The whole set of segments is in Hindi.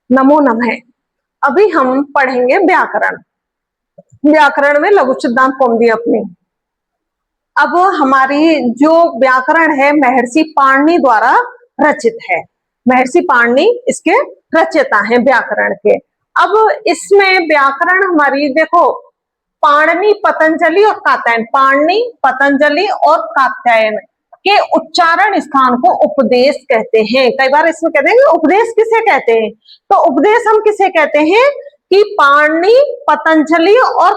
नमो नमः। अभी हम पढ़ेंगे व्याकरण। व्याकरण में लघु सिद्धांत कौमुदी अपनी। अब हमारी जो व्याकरण है महर्षि पाणिनि द्वारा रचित है। महर्षि पाणिनि इसके रचयिता हैं व्याकरण के। अब इसमें व्याकरण हमारी देखो, पाणिनि, पतंजलि और कात्यायन, पाणिनि, पतंजलि और कात्यायन के उच्चारण स्थान को उपदेश कहते हैं। कई बार इसमें कहते हैं उपदेश किसे कहते हैं, तो उपदेश हम किसे कहते हैं कि पाणिनि, पतंजलि और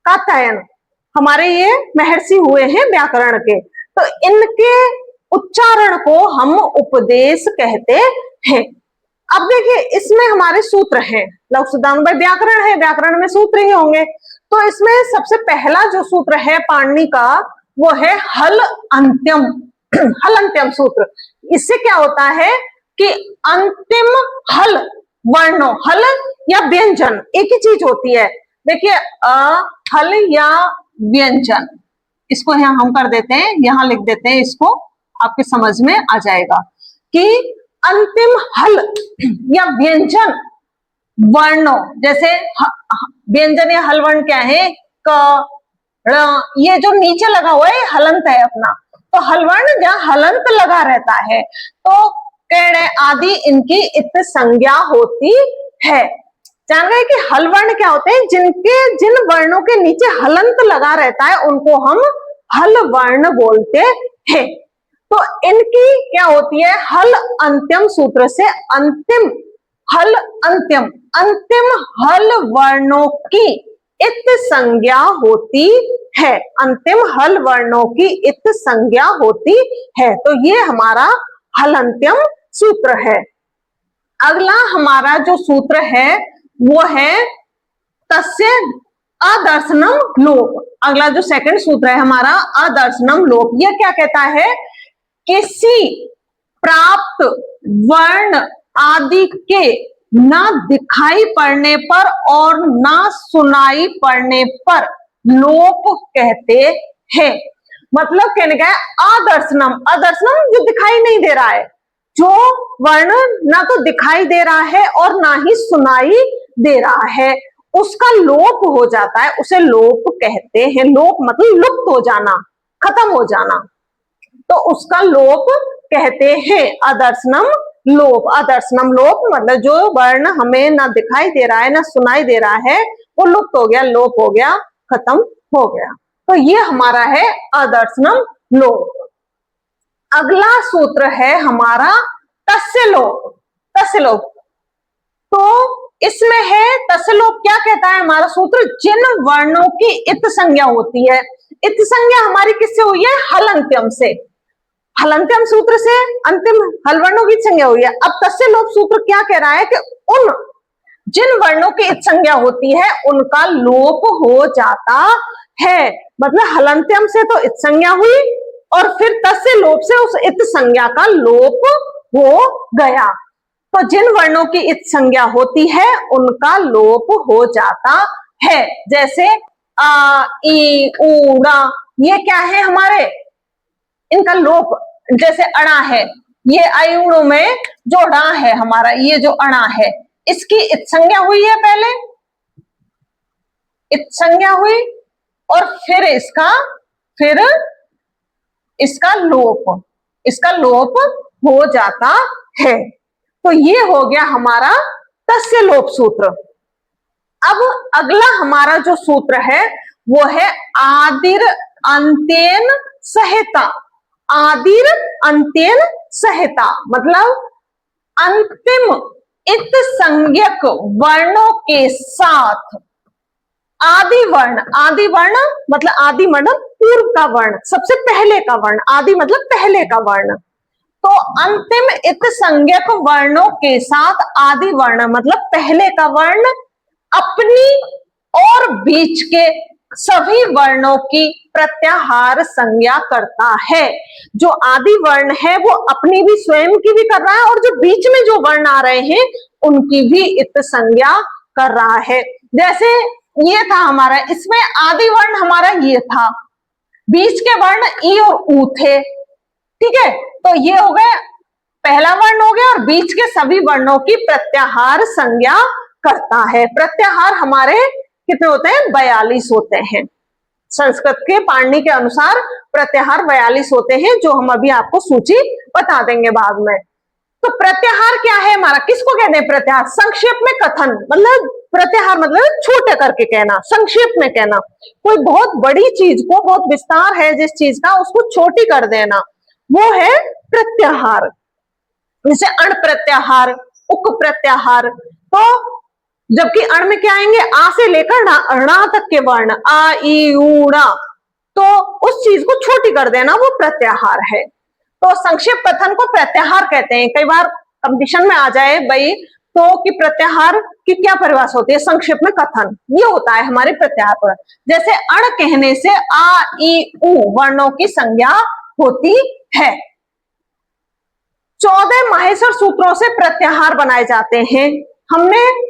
कात्यायन हमारे ये महर्षि हुए हैं व्याकरण के, तो इनके उच्चारण को हम उपदेश कहते हैं। अब देखिए इसमें हमारे सूत्र हैं, लघु सिद्धांत में व्याकरण है, व्याकरण में सूत्र ही होंगे। तो इसमें सबसे पहला जो सूत्र है पाणिनि का वो है हल अंत्यम। हल अंत्यम सूत्र। इससे क्या होता है कि अंतिम हल वर्णों, हल या व्यंजन एक ही चीज होती है। देखिए हल या व्यंजन, इसको यहां हम कर देते हैं, यहां लिख देते हैं, इसको आपके समझ में आ जाएगा कि अंतिम हल या व्यंजन वर्णों, जैसे व्यंजन या हल वर्ण क्या है, क, ण, ये जो नीचे लगा हुआ है हलंत है अपना, तो हल वर्ण जहां हलंत लगा रहता है तो केड़ आदि इनकी इत संज्ञा होती है। जान गए कि हल वर्ण क्या होते हैं, जिन वर्णों के नीचे हलंत लगा रहता है उनको हम हल वर्ण बोलते हैं। तो इनकी क्या होती है, हल अंत्यम सूत्र से अंतिम हल अंत्यम, अंतिम हल वर्णों की इत संज्ञा होती है। अंतिम हल वर्णों की इत संज्ञा होती है। तो ये हमारा हल अंत्यम सूत्र है। अगला हमारा जो सूत्र है वो है तस्य अदर्शनम लोप। अगला जो सेकंड सूत्र है हमारा अदर्शनम लोप। यह क्या कहता है, किसी प्राप्त वर्ण आदि के न दिखाई पड़ने पर और न सुनाई पड़ने पर लोप कहते हैं। मतलब कहने का है अदर्शनम, अदर्शनम जो दिखाई नहीं दे रहा है, जो वर्ण ना तो दिखाई दे रहा है और ना ही सुनाई दे रहा है, उसका लोप हो जाता है, उसे लोप कहते हैं। लोप मतलब लुप्त हो जाना, खत्म हो जाना, तो उसका लोप कहते हैं अदर्शनम लोप। अदर्शनम लोप मतलब जो वर्ण हमें ना दिखाई दे रहा है ना सुनाई दे रहा है वो लुप्त हो गया, लोप हो गया, खत्म हो गया। तो ये हमारा है अदर्शनम लोप। अगला सूत्र है हमारा तस्य लोप। तस्य लोप, तो इसमें है तस्य लोप क्या कहता है हमारा सूत्र, जिन वर्णों की इत संज्ञा होती है। इत संज्ञा हमारी किससे हुई है, हल अंत्यम से। हल अंत्यम सूत्र से अंतिम हल वर्णों की संज्ञा हुई है। अब तस्य लोप सूत्र क्या कह रहा है कि उन जिन वर्णों की इत संज्ञा होती है उनका लोप हो जाता है। मतलब हल अंत्यम से तो इत संज्ञा हुई और फिर तस्य लोप से उस इत संज्ञा का लोप हो गया। तो जिन वर्णों की इत संज्ञा होती है उनका लोप हो जाता है। जैसे आ, ई, ऊ, ड़ा, ये क्या है हमारे, इनका लोप। जैसे अणा है, ये अयुणों में जो ड़ा है हमारा, ये जो अणा है इसकी इत संज्ञा हुई है, पहले इत संज्ञा हुई और फिर इसका लोप हो जाता है। तो ये हो गया हमारा तस्य लोप सूत्र। अब अगला हमारा जो सूत्र है वो है आदिर अंत्येन सहिता। आदिर अंत्येन सहिता मतलब अंतिम इत संज्ञक वर्णों के साथ आदि वर्ण। आदि वर्ण मतलब आदि मतलब पूर्व का वर्ण, सबसे पहले का वर्ण। आदि मतलब पहले का वर्ण। तो अंतिम इत संज्ञक वर्णों के साथ आदि वर्ण मतलब पहले का वर्ण अपनी और बीच के सभी वर्णों की प्रत्याहार संज्ञा करता है। जो आदि वर्ण है वो अपनी भी स्वयं की भी कर रहा है और जो बीच में जो वर्ण आ रहे हैं उनकी भी इत संज्ञा कर रहा है। जैसे ये था हमारा, इसमें आदि वर्ण हमारा ये था, बीच के वर्ण ई और ऊ थे, ठीक है। तो ये हो गए पहला वर्ण हो गया और बीच के सभी वर्णों की प्रत्याहार संज्ञा करता है। प्रत्याहार हमारे कितने होते हैं? 42 होते हैं। संस्कृत के पाणिनि के अनुसार प्रत्याहार 42 होते हैं, जो हम अभी आपको सूची बता देंगे बाद में। तो प्रत्याहार क्या है हमारा? किसको कहते हैं प्रत्याहार? संक्षेप में कथन, मतलब प्रत्याहार मतलब छोटे करके कहना, संक्षेप में कहना। कोई बहुत बड़ी चीज को, बहुत विस्तार है जिस चीज का, उसको छोटी कर देना, वो है प्रत्याहार। जैसे अण प्रत्याहार, उक प्रत्याहार। तो जबकि अण में क्या आएंगे? आ से लेकर णा तक के वर्ण, आ ई उ णा, तो उस चीज को छोटी कर देना वो प्रत्याहार है। तो संक्षेप कथन को प्रत्याहार कहते हैं। कई बार कंपटीशन में आ जाए भाई तो कि प्रत्याहार की क्या परिभाषा होती है? संक्षेप में कथन, ये होता है हमारे प्रत्याहार पर। जैसे अण कहने से आ ई उ वर्णों की संज्ञा होती है। 14 माहेश्वर सूत्रों से प्रत्याहार बनाए जाते हैं। हमने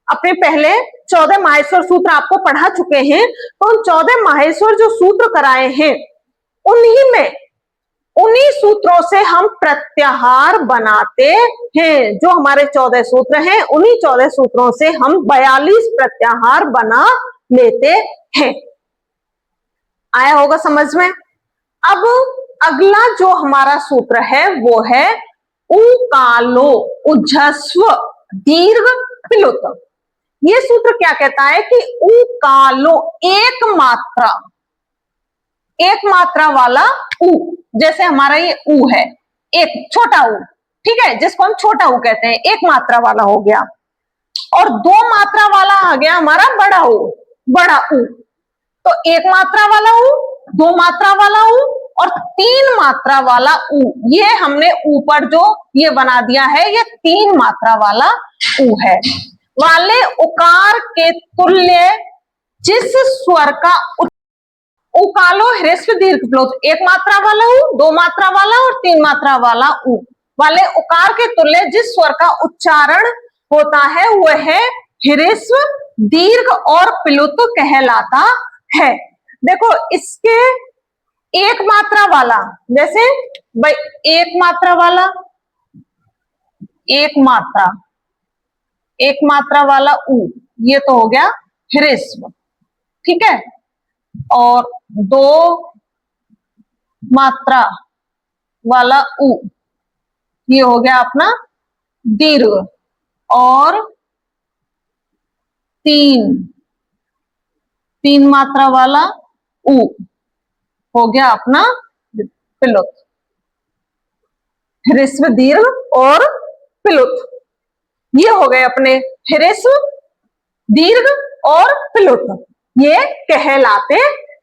अपने पहले 14 माहेश्वर सूत्र आपको पढ़ा चुके हैं। तो उन 14 माहेश्वर जो सूत्र कराए हैं, उन्हीं सूत्रों से हम प्रत्याहार बनाते हैं। जो हमारे 14 सूत्र हैं, उन्हीं 14 सूत्रों से हम 42 प्रत्याहार बना लेते हैं। आया होगा समझ में? अब अगला जो हमारा सूत्र है वो है उकालो, उज्जस्व दीर्घ प्लुत। ये सूत्र क्या कहता है कि उकालो, एक मात्रा वाला उ, जैसे हमारा ये उ है, एक छोटा उ, ठीक है, जिसको हम छोटा उ कहते हैं, एक मात्रा वाला हो गया। और 2 मात्रा वाला आ गया हमारा बड़ा उ, बड़ा उ। तो 1 मात्रा वाला उ, 2 मात्रा वाला उ और 3 मात्रा वाला उ, ये हमने ऊपर जो ये बना दिया है, ये 3 मात्रा वाला उ है। वाले उकार के तुल्य जिस स्वर का उकालो ह्रस्व दीर्घ प्लुत, 1 मात्रा वाला उ, 2 मात्रा वाला और 3 मात्रा वाला उ वाले उकार के तुल्य जिस स्वर का उच्चारण होता है वह है ह्रस्व दीर्घ और प्लुत कहलाता है। देखो इसके एक मात्रा वाला, जैसे भाई एक मात्रा वाला, एक मात्रा वाला उ, ये तो हो गया ह्रस्व, ठीक है। और 2 मात्रा वाला उ, ये हो गया अपना दीर्घ। और 3 मात्रा वाला उ हो गया अपना प्लुत। ह्रस्व दीर्घ और प्लुत, ये हो गए अपने ह्रस्व दीर्घ और प्लुत, ये कहलाते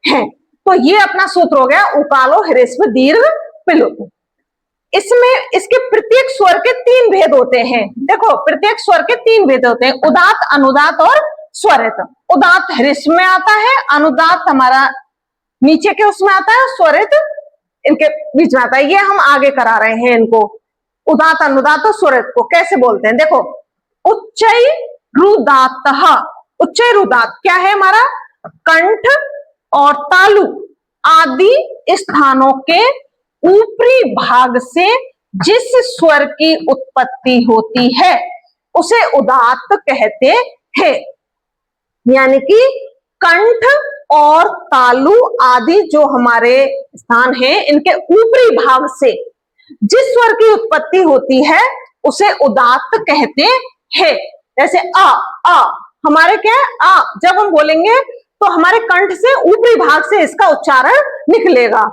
हैं। तो ये अपना सूत्र हो गया उकालो ह्रस्व दीर्घ प्लुत। इसमें इसके प्रत्येक स्वर के 3 भेद होते हैं। देखो प्रत्येक स्वर के 3 भेद होते हैं, उदात्त, अनुदात्त और स्वरित। उदात्त ह्रस्व में आता है, अनुदात्त हमारा नीचे के उसमें आता है, स्वरित इनके बीच में आता है। ये हम आगे करा रहे हैं इनको, उदात्त, अनुदात्त और स्वरित को कैसे बोलते हैं। देखो उच्चई रुदात्त, उच्चई रुदात्त क्या है हमारा? कंठ और तालु आदि स्थानों के ऊपरी भाग से जिस स्वर की उत्पत्ति होती है उसे उदात्त कहते हैं। यानी कि कंठ और तालु आदि जो हमारे स्थान हैं, इनके ऊपरी भाग से जिस स्वर की उत्पत्ति होती है उसे उदात्त कहते हैं। जैसे आ हमारे क्या है? आ जब हम बोलेंगे तो हमारे कंठ से ऊपरी भाग से इसका उच्चारण निकलेगा।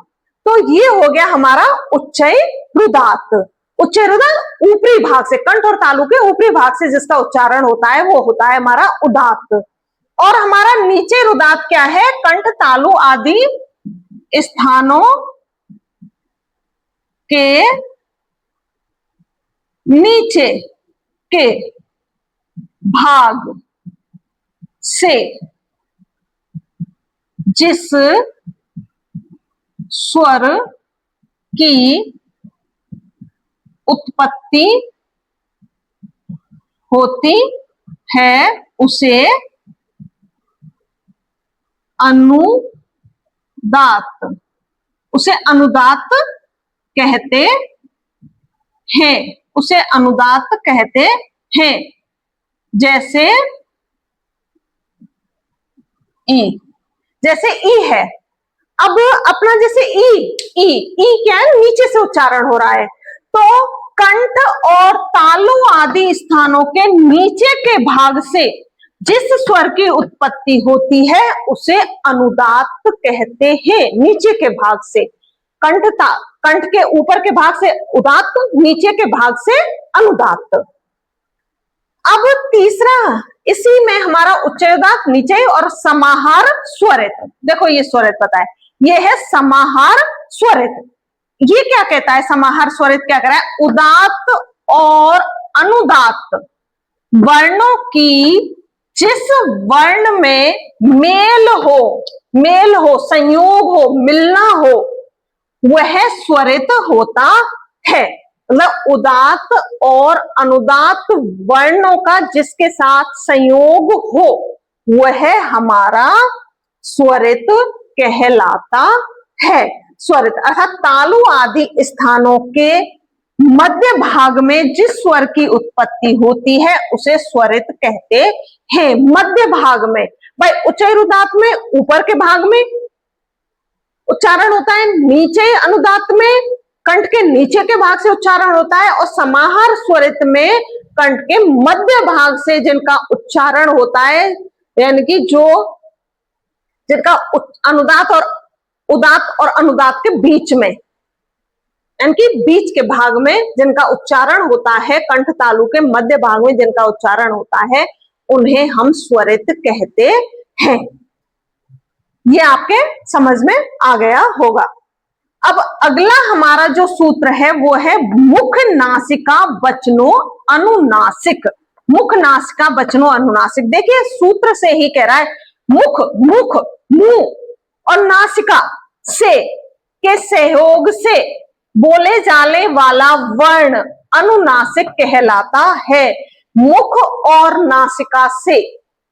तो ये हो गया हमारा उच्चई रुदात्त। उच्चई रुदात्त ऊपरी भाग से, कंठ और तालु के ऊपरी भाग से जिसका उच्चारण होता है वो होता है हमारा उदात्त। और हमारा नीचे रुदात्त क्या है? कंठ, तालु आदि स्थानों के नीचे के भाग से जिस स्वर की उत्पत्ति होती है उसे अनुदात्त कहते हैं उसे अनुदात्त कहते हैं। जैसे ई, जैसे ई है, अब अपना जैसे ई, ई ई क्या है, नीचे से उच्चारण हो रहा है, तो कंठ और तालु आदि स्थानों के नीचे के भाग से जिस स्वर की उत्पत्ति होती है उसे अनुदात्त कहते हैं। नीचे के भाग से कंठ के ऊपर के भाग से उदात्त, नीचे के भाग से अनुदात्त। अब तीसरा, इसी में हमारा उच्चैदात नीचे और समाहार स्वरित। देखो ये स्वरित पता है, ये है समाहार स्वरित। ये क्या कहता है, समाहार स्वरित क्या कह रहा है, उदात्त और अनुदात्त वर्णों की जिस वर्ण में मेल हो, संयोग हो, मिलना हो, वह स्वरित होता है। मतलब उदात्त और अनुदात्त वर्णों का जिसके साथ संयोग हो वह हमारा स्वरित कहलाता है। स्वरित अर्थात तालु आदि स्थानों के मध्य भाग में जिस स्वर की उत्पत्ति होती है उसे स्वरित कहते हैं। मध्य भाग में, भाई उच्चैरुदात्त में ऊपर के भाग में उच्चारण होता है, नीचे अनुदात्त में कंठ के नीचे के भाग से उच्चारण होता है, और समाहार स्वरित में कंठ के मध्य भाग से जिनका उच्चारण होता है, यानी कि जो जिनका अनुदात्त और उदात्त और अनुदात्त के बीच में, यानी कि बीच के भाग में जिनका उच्चारण होता है, कंठ तालु के मध्य भाग में जिनका उच्चारण होता है, उन्हें हम स्वरित कहते हैं। ये आपके समझ में आ गया होगा। अब अगला हमारा जो सूत्र है वो है मुख नासिका वचनो अनुनासिक। मुख नासिका वचनो अनुनासिक, देखिए सूत्र से ही कह रहा है मुख, मुंह और नासिका से के सहयोग से बोले जाने वाला वर्ण अनुनासिक कहलाता है। मुख और नासिका से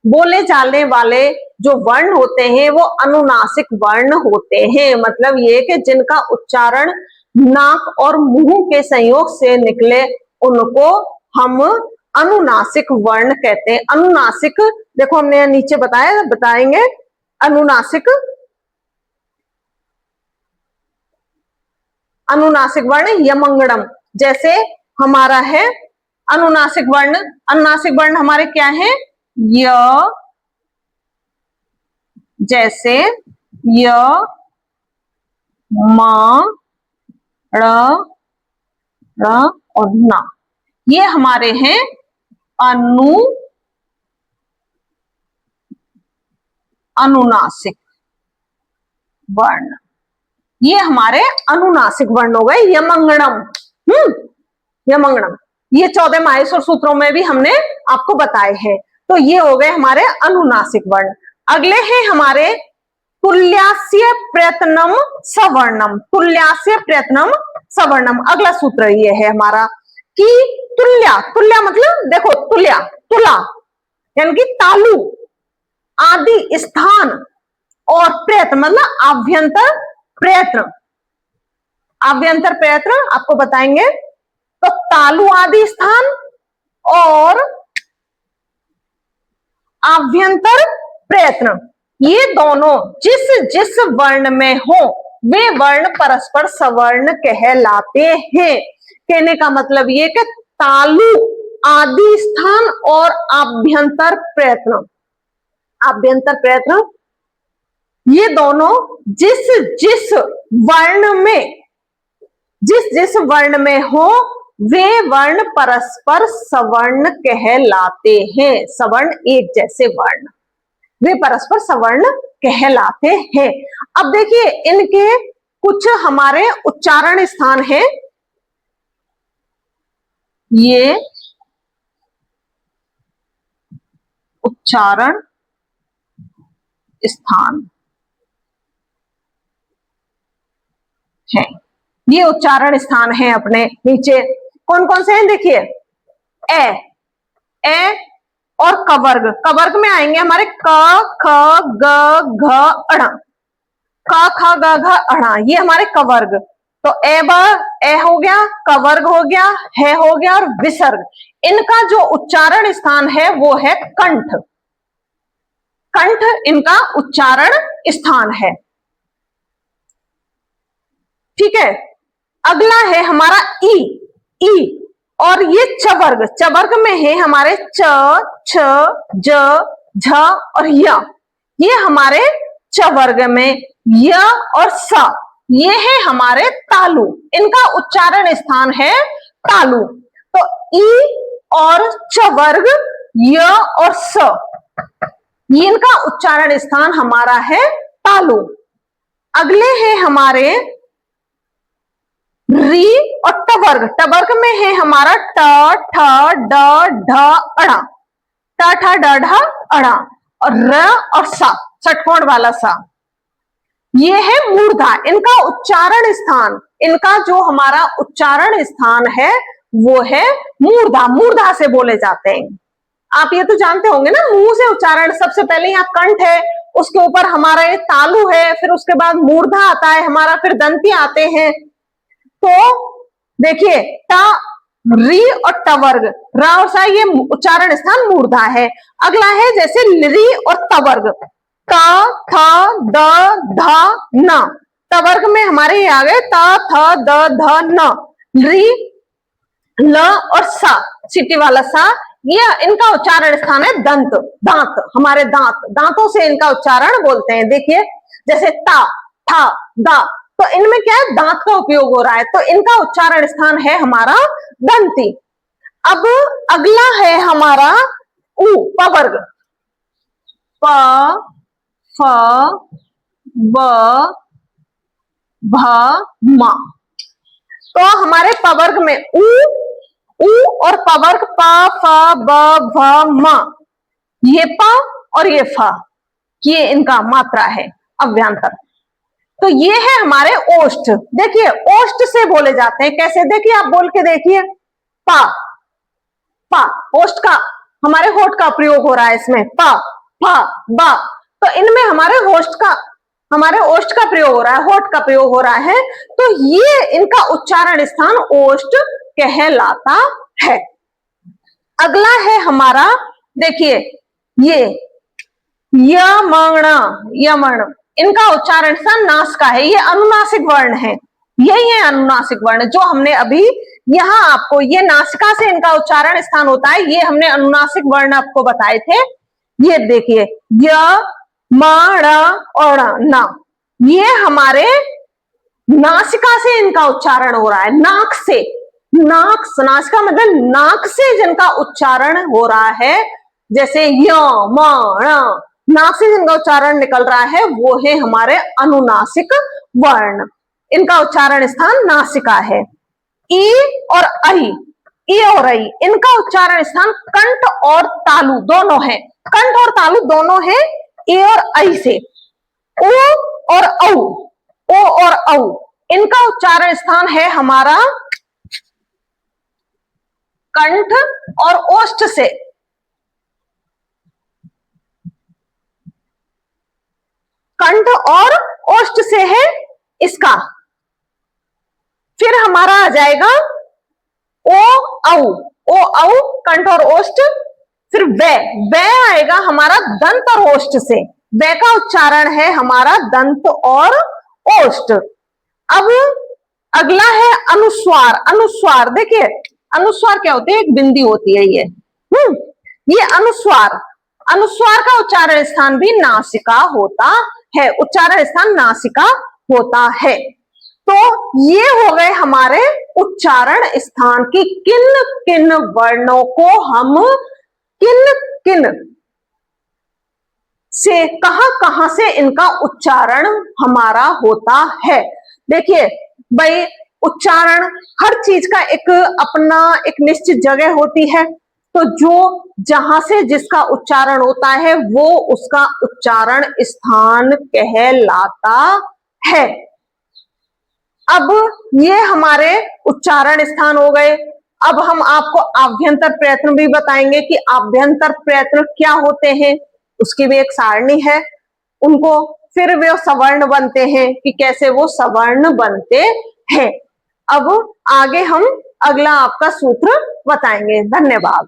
बोले जाने वाले जो वर्ण होते हैं वो अनुनासिक वर्ण होते हैं। मतलब ये कि जिनका उच्चारण नाक और मुंह के संयोग से निकले उनको हम अनुनासिक वर्ण कहते हैं। अनुनासिक देखो हमने नीचे बताएंगे अनुनासिक वर्ण यमंगणम, जैसे हमारा है अनुनासिक वर्ण हमारे क्या है, य, जैसे य, म, ड़ और न, ये हमारे हैं अनुनासिक वर्ण। ये हमारे अनुनासिक वर्ण हो गए यमंगणम। यमंगणम ये 14 माहेश्वर सूत्रों में भी हमने आपको बताए हैं। तो ये हो गए हमारे अनुनासिक वर्ण। अगले हैं हमारे तुल्यास्य प्रयत्नम सवर्णम। तुल्यास्य प्रयत्नम सवर्णम, अगला सूत्र ये है हमारा कि तुल्या मतलब देखो तुला यानी कि तालु आदि स्थान और प्रयत्न मतलब आभ्यंतर प्रयत्न आपको बताएंगे। तो तालु आदि स्थान और आभ्यंतर प्रयत्न, ये दोनों जिस जिस वर्ण में हो वे वर्ण परस्पर सवर्ण कहलाते हैं। कहने का मतलब ये कि तालु आदि स्थान और आभ्यंतर प्रयत्न ये दोनों जिस जिस वर्ण में हो वे वर्ण परस्पर सवर्ण कहलाते हैं। सवर्ण एक जैसे वर्ण, वे परस्पर सवर्ण कहलाते हैं। अब देखिए इनके कुछ हमारे उच्चारण स्थान हैं। ये उच्चारण स्थान है, ये उच्चारण स्थान है अपने नीचे। कौन कौन से हैं देखिए, ए और कवर्ग में आएंगे हमारे क ख ग घ अण, क ख ग घ अण, ये हमारे कवर्ग। तो ए हो गया, क वर्ग हो गया, है हो गया और विसर्ग, इनका जो उच्चारण स्थान है वो है कंठ। कंठ इनका उच्चारण स्थान है। ठीक है, अगला है हमारा ई। ई और ये च वर्ग, च वर्ग में है हमारे च, छ, ज, झ और य। ये हमारे च वर्ग में य और स, ये है हमारे तालु, इनका उच्चारण स्थान है तालु। तो ई और च वर्ग, य और स, ये इनका उच्चारण स्थान हमारा है तालु। अगले हैं हमारे री और ट वर्ग। ट वर्ग में है हमारा ट, ठ, ड, ढ, अड़ा, ट, ठ, ड, ढ, अड़ा और र और सा, षटकोण वाला सा, ये है मूर्धा, इनका उच्चारण स्थान, इनका जो हमारा उच्चारण स्थान है वो है मूर्धा, मूर्धा से बोले जाते हैं। आप ये तो जानते होंगे ना, मुंह से उच्चारण, सबसे पहले यहाँ कंठ है, उसके ऊपर हमारा ये तालु है, फिर उसके बाद मूर्धा आता है हमारा, फिर दंती आते हैं। तो देखिए ट, री और ट वर्ग, रा और सा, ये उच्चारण स्थान मूर्धा है। अगला है जैसे री और त वर्ग, क, थ, द, ध, न, त वर्ग में हमारे ये आ गए त, थ, द, ध, न, री, ल और सा, सीटी वाला सा, ये इनका उच्चारण स्थान है दंत, दांत, हमारे दांत, दांतों से इनका उच्चारण बोलते हैं। देखिए जैसे ता, था, दा, तो इनमें क्या है, दांत का उपयोग हो रहा है, तो इनका उच्चारण स्थान है हमारा दंती। अब अगला है हमारा उ, प वर्ग, प, फ, ब, भ, म। तो हमारे प वर्ग में उ और प वर्ग प, फ, ब, भ, म, ये प और ये फ, ये इनका मात्रा है, अव्यांतर। तो ये है हमारे ओष्ठ। देखिए ओष्ठ से बोले जाते हैं, कैसे, देखिए आप बोल के देखिए, पा, पा, ओष्ठ का, हमारे होठ का प्रयोग हो रहा है इसमें, पा, फा, बा, तो इनमें हमारे ओष्ठ का प्रयोग हो रहा है, होठ का प्रयोग हो रहा है, तो ये इनका उच्चारण स्थान ओष्ठ कहलाता है। अगला है हमारा, देखिए ये यमण, यमण, इनका उच्चारण स्थान नासिका है, ये अनुनासिक वर्ण है, यही है अनुनासिक वर्ण जो हमने अभी यहां आपको, ये नासिका से इनका उच्चारण स्थान होता है, ये हमने अनुनासिक वर्ण आपको बताए थे। ये देखिए य, म, ण और न, ये हमारे नासिका से इनका उच्चारण हो रहा है, नाक से, नाक, नासिका मतलब नाक से जिनका उच्चारण हो रहा है, जैसे य, म, ण, नाक से जिनका उच्चारण निकल रहा है वो है हमारे अनुनासिक वर्ण, इनका उच्चारण स्थान नासिका है। ई और आई, ई और आई, इनका उच्चारण स्थान कंठ और तालु दोनों है, कंठ और तालु दोनों है ए और आई से। ओ और औ, ओ और औ, इनका उच्चारण स्थान है हमारा कंठ और ओष्ठ से। कंठ और ओष्ठ से है इसका। फिर हमारा आ जाएगा ओ औ, ओ औ, कंठ और ओष्ठ, फिर वे आएगा हमारा दंत और ओष्ठ से, वे का उच्चारण है हमारा दंत और ओष्ठ। अब अगला है अनुस्वार। अनुस्वार देखिए, अनुस्वार क्या होती है, एक बिंदी होती है ये अनुस्वार, अनुस्वार का उच्चारण स्थान भी नासिका होता है, उच्चारण स्थान नासिका होता है। तो ये हो गए हमारे उच्चारण स्थान की किन किन वर्णों को हम किन किन से, कहां से इनका उच्चारण हमारा होता है। देखिए भाई, उच्चारण हर चीज का एक अपना एक निश्चित जगह होती है, तो जो जहां से जिसका उच्चारण होता है वो उसका उच्चारण स्थान कहलाता है। अब ये हमारे उच्चारण स्थान हो गए। अब हम आपको आभ्यंतर प्रयत्न भी बताएंगे कि आभ्यंतर प्रयत्न क्या होते हैं, उसकी भी एक सारणी है, उनको फिर वे सवर्ण बनते हैं कि कैसे वो सवर्ण बनते हैं। अब आगे हम अगला आपका सूत्र बताएंगे। धन्यवाद।